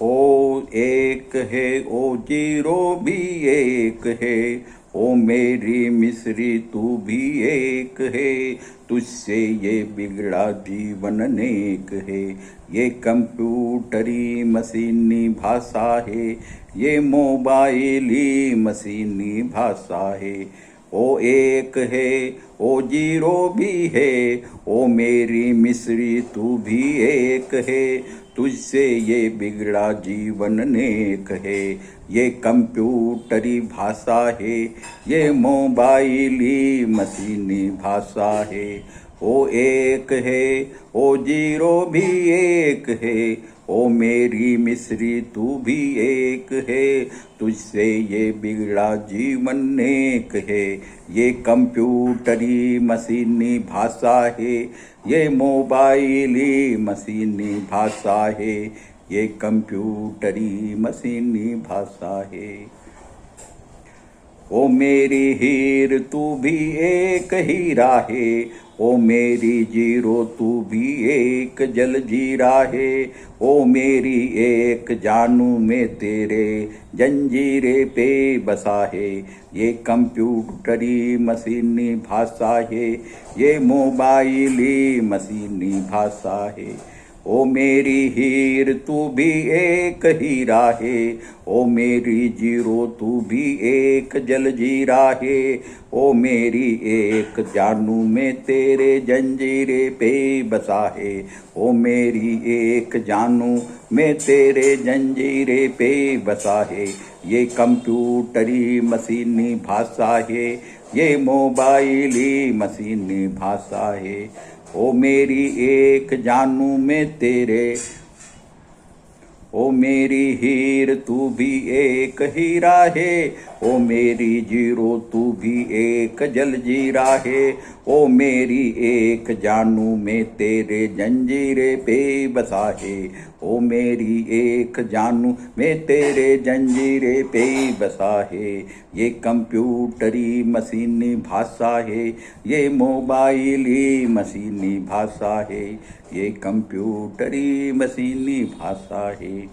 ओ एक है, ओ जीरो भी एक है, ओ मेरी मिस्री तू भी एक है, तुझसे ये बिगड़ा जीवन नेक है। ये कंप्यूटरी मशीनी भाषा है, ये मोबाइली मशीनी भाषा है। ओ एक है, ओ जीरो भी है, ओ मेरी मिस्री तू भी एक है, तुझसे ये बिगड़ा जीवन नेक है। ये कंप्यूटरी भाषा है, ये मोबाइली मशीनी भाषा है। ओ एक है, ओ जीरो भी एक है, ओ मेरी मिस्री तू भी एक है, तुझसे ये बिगड़ा जीवन नेक है। ये कंप्यूटरी मशीनी भाषा है, ये मोबाइली मशीनी भाषा है, ये कंप्यूटरी मशीनी भाषा है। ओ मेरी हीर तू भी एक हीरा है, ओ मेरी जीरो तू भी एक जल जीरा है, ओ मेरी एक जानू में तेरे जंजीरे पे बसा है। ये कंप्यूटरी मशीनी भाषा है, ये मोबाइली मशीनी भाषा है। ओ मेरी हीर तू भी एक हीरा है, ओ मेरी जीरो तू भी एक जल जीरा है, ओ मेरी एक जानू में तेरे जंजीरे पे बसा है, ओ मेरी एक जानू में तेरे जंजीरे पे बसा है। ये कंप्यूटरी मशीनी भाषा है, ये मोबाइली मशीनी भाषा है। ओ मेरी एक जानू में तेरे, ओ मेरी हीर तू भी एक हीरा है, ओ मेरी जीरो तू भी एक जल जीरा है, ओ मेरी एक जानू में तेरे जंजीरे पे बसा है, ओ मेरी एक जानू में तेरे जंजीरे पे बसा है। ये कंप्यूटरी मशीनी भाषा है, ये मोबाइली मशीनी भाषा है, ये कंप्यूटरी मशीनी भाषा है।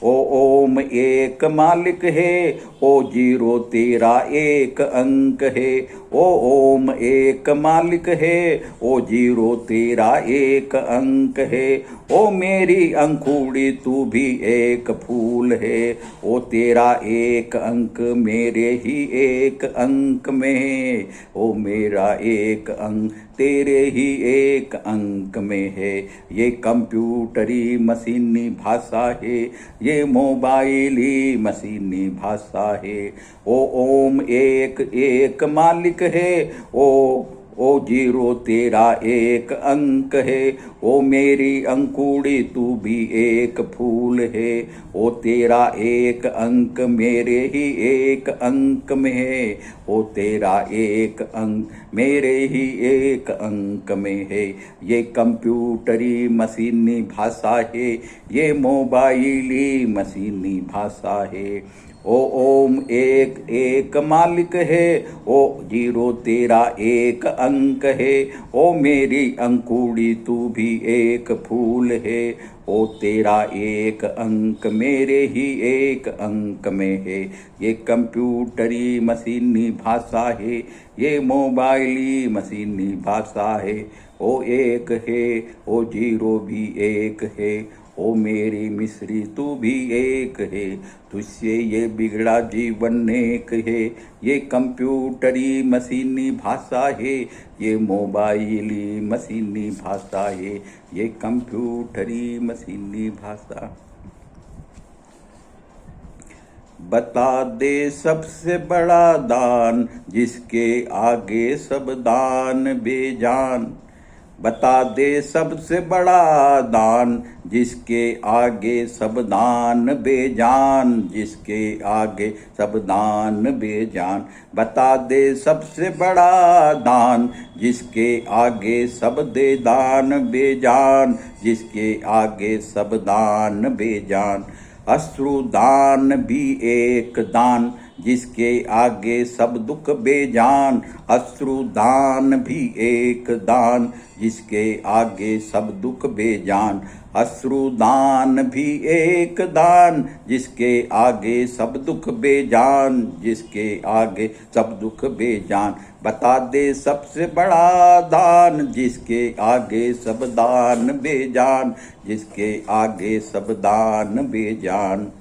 ओ ओम एक मालिक है, ओ जीरो तेरा एक अंक है, ओ ओम एक मालिक है, ओ जीरो तेरा एक अंक है, ओ मेरी अंकुड़ी तू भी एक फूल है, ओ तेरा एक अंक मेरे ही एक अंक में है, ओ मेरा एक अंक तेरे ही एक अंक में है। ये कंप्यूटरी मशीनी भाषा है, ये मोबाइली मशीनी भाषा है। ओ ओम एक एक मालिक है, ओ जीरो तेरा एक अंक है, ओ मेरी अंकुड़ी तू भी एक फूल है, ओ तेरा एक अंक मेरे ही एक अंक में है, ओ तेरा एक अंक मेरे ही एक अंक में है। ये कंप्यूटरी मशीनी भाषा है, ये मोबाइली मशीनी भाषा है। ओ ओम एक एक मालिक है, ओ जीरो तेरा एक अंक है, ओ मेरी अंकुड़ी तू भी एक फूल है, ओ तेरा एक अंक मेरे ही एक अंक में है। ये कंप्यूटरी मशीनी भाषा है, ये मोबाइली मशीनी भाषा है। ओ एक है, ओ जीरो भी एक है, ओ मेरी मिस्री तू भी एक है, तुझसे ये बिगड़ा जीवन नेक है। ये कंप्यूटरी मशीनी भाषा है, ये मोबाइली मशीनी भाषा है, ये कंप्यूटरी मशीनी भाषा। बता दे सबसे बड़ा दान, जिसके आगे सब दान बेजान। बता दे सबसे बड़ा दान, जिसके आगे सब दान बेजान, जिसके आगे सब दान बेजान। बता दे सबसे बड़ा दान, जिसके आगे सब दे दान बेजान, जिसके आगे सब दान बेजान। अश्रुदान भी एक दान, जिसके आगे सब दुख बेजान। अश्रुदान भी एक दान, जिसके आगे सब दुख बेजान। अश्रुदान भी एक दान, जिसके आगे सब दुख बेजान। जिसके आगे सब दुख बेजान। बता दे सबसे बड़ा दान, जिसके आगे सब दान बेजान। जिसके आगे सब दान बेजान।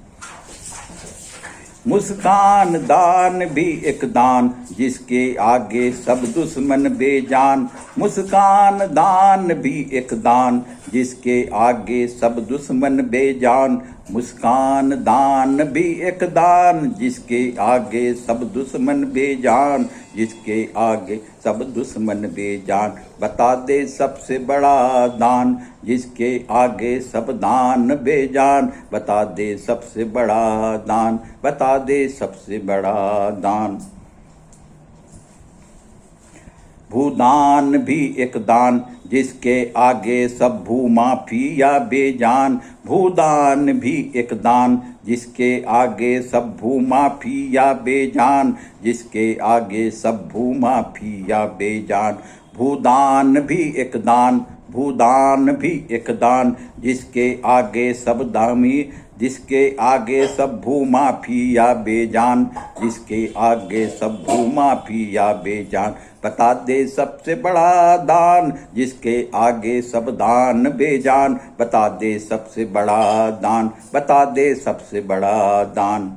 मुस्कान दान भी एक दान, जिसके आगे सब दुश्मन बेजान। मुस्कान दान भी एक दान, जिसके आगे सब दुश्मन बेजान। मुस्कान दान भी एक दान, जिसके आगे सब दुश्मन बेजान। जिसके आगे सब दुश्मन बेजान। बता दे सबसे बड़ा दान, जिसके आगे सब दान बेजान। बता दे सबसे बड़ा दान, बता दे सबसे बड़ा दान। भूदान भी एक दान, जिसके आगे सब भूमाफिया बेजान। भूदान भी एक दान, जिसके आगे सब भूमाफिया बेजान। जिसके आगे सब भूमाफिया बेजान। भूदान भी एक दान, भूदान भी एक दान, जिसके आगे सब दामी। जिसके आगे सब भूमाफिया बेजान। जिसके आगे सब भूमाफिया बेजान। बता दे सबसे बड़ा दान, जिसके आगे सब दान बेजान। बता दे सबसे बड़ा दान, बता दे सबसे बड़ा दान।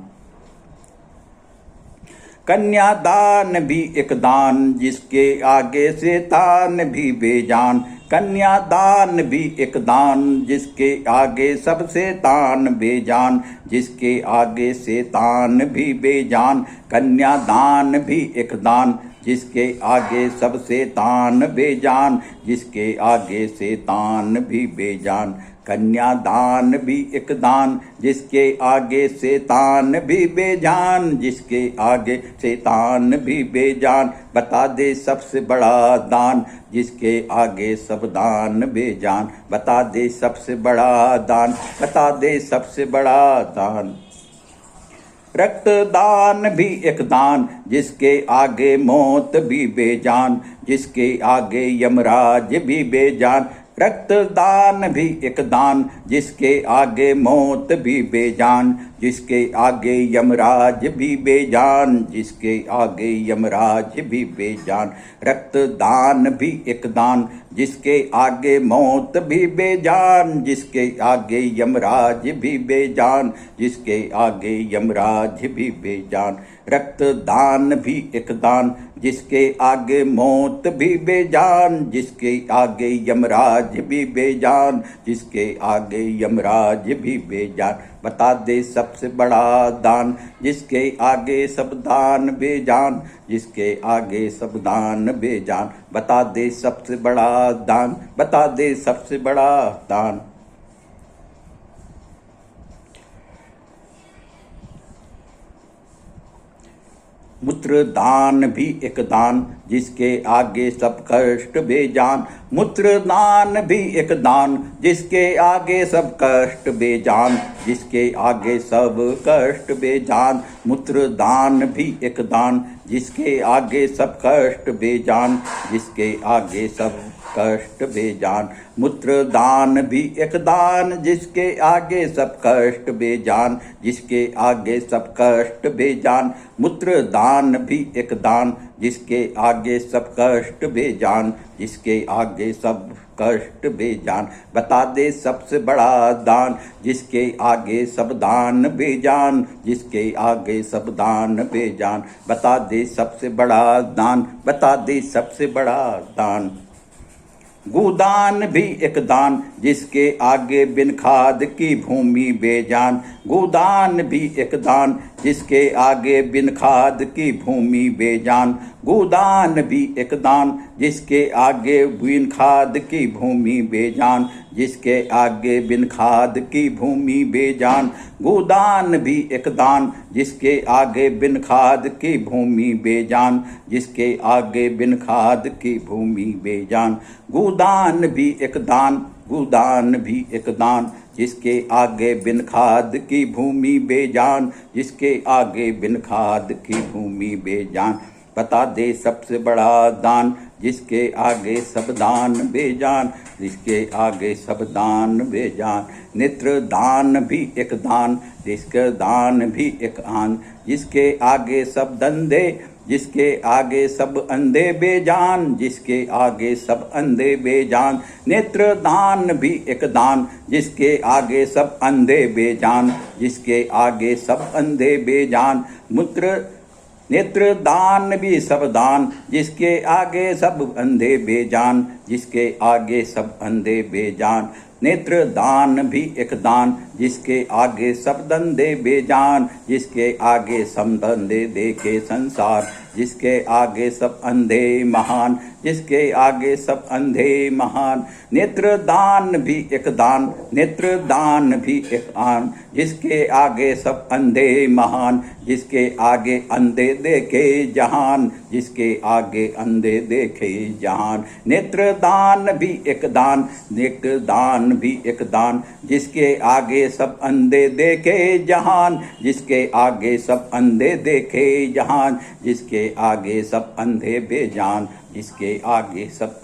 कन्यादान भी एक दान, जिसके आगे शैतान भी बेजान। कन्यादान भी एक दान, जिसके आगे सब शैतान बेजान। जिसके आगे शैतान भी बेजान। कन्यादान भी एक दान, जिसके आगे सब शैतान बेजान। जिसके आगे शैतान भी बेजान। कन्यादान भी एक दान, जिसके आगे शैतान भी बेजान। जिसके आगे शैतान भी बेजान। बता दे सबसे बड़ा दान, जिसके आगे सब दान बेजान। बता दे सबसे बड़ा दान, बता दे सबसे बड़ा दान। रक्तदान भी एक दान, जिसके आगे मौत भी बेजान। जिसके आगे यमराज भी बेजान। रक्तदान भी एक दान, जिसके आगे मौत भी बेजान। जिसके आगे यमराज भी बेजान। जिसके आगे यमराज भी बेजान। रक्तदान भी एक दान, जिसके आगे मौत भी बेजान। जिसके आगे यमराज भी बेजान। जिसके आगे यमराज भी बेजान। रक्तदान भी एक दान, जिसके आगे मौत भी बेजान। जिसके आगे यमराज भी बेजान। जिसके आगे यमराज भी बेजान। बता दे सबसे बड़ा दान, जिसके आगे सब दान बेजान। जिसके आगे सब दान बेजान। बता दे सबसे बड़ा दान, बता दे सबसे बड़ा दान। मूत्रदान भी एक दान, जिसके आगे सब कष्ट बेजान। मूत्रदान भी एक दान, जिसके आगे सब कष्ट बेजान। जिसके आगे सब कष्ट बेजान। मूत्रदान भी एक दान, जिसके आगे सब कष्ट बेजान। जिसके आगे सब कष्ट बेजान। मूत्रदान भी एक दान, जिसके आगे सब कष्ट बेजान। जिसके आगे सब कष्ट बेजान। मूत्रदान भी एक दान, जिसके आगे सब कष्ट बेजान। जिसके आगे सब कष्ट बेजान। बता दे सबसे बड़ा दान, जिसके आगे सब दान बेजान। जिसके आगे सब दान बेजान। बता दे सबसे बड़ा दान, बता दे सबसे बड़ा दान। गोदान भी एक दान, जिसके आगे बिन खाद की भूमि बेजान। गोदान भी एक दान, जिसके आगे बिन खाद की भूमि बेजान। गोदान भी एक दान, जिसके आगे बिन खाद की भूमि बेजान। जिसके आगे बिन खाद की भूमि बेजान। गोदान भी एक दान, जिसके आगे बिन खाद की भूमि बेजान। जिसके आगे बिन खाद की भूमि बेजान। गोदान भी एक दान, गोदान भी एक दान, जिसके आगे बिन खाद की भूमि बेजान, जिसके आगे बिन खाद की भूमि बेजान। बता दे सबसे बड़ा दान, जिसके आगे सब दान बेजान, जिसके आगे सब दान बेजान। नेत्र दान भी एक दान, जिसके दान भी एक आन, जिसके आगे सब धंधे, जिसके आगे सब अंधे बेजान, जिसके आगे सब अंधे बेजान। नेत्र दान भी एक दान, जिसके आगे सब अंधे बेजान, जिसके आगे सब अंधे बेजान। मूत्र नेत्र दान भी सब दान, जिसके आगे सब अंधे बेजान, जिसके आगे सब अंधे बेजान। नेत्र दान भी एक दान, जिसके आगे सब धंधे बेजान, जिसके आगे सब धंधे देखे संसार, जिसके आगे सब अंधे महान, जिसके आगे सब अंधे महान। नेत्र दान भी एक दान, नेत्र दान भी एक आन, जिसके आगे सब अंधे महान, जिसके आगे अंधे देखे जहान, जिसके आगे अंधे देखे जहान। नेत्र दान भी एक दान, नेत्र दान भी एक दान, जिसके आगे सब अंधे देखे जहान, जिसके आगे सब अंधे देखे जहान, जिसके आगे सब अंधे बेजान, जिसके आगे सब।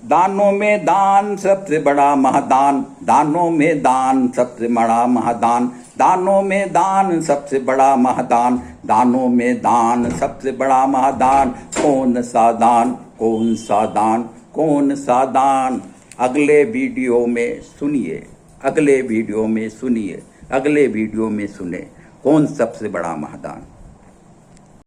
दानों में दान सबसे बड़ा महादान, दानों में दान सबसे बड़ा महादान, दानों में दान सबसे बड़ा महादान, दानों में दान सबसे बड़ा महादान। कौन सा दान, कौन सा दान, कौन सा दान। अगले वीडियो में सुनिए, अगले वीडियो में सुनिए, अगले वीडियो में सुने कौन सबसे बड़ा महादान।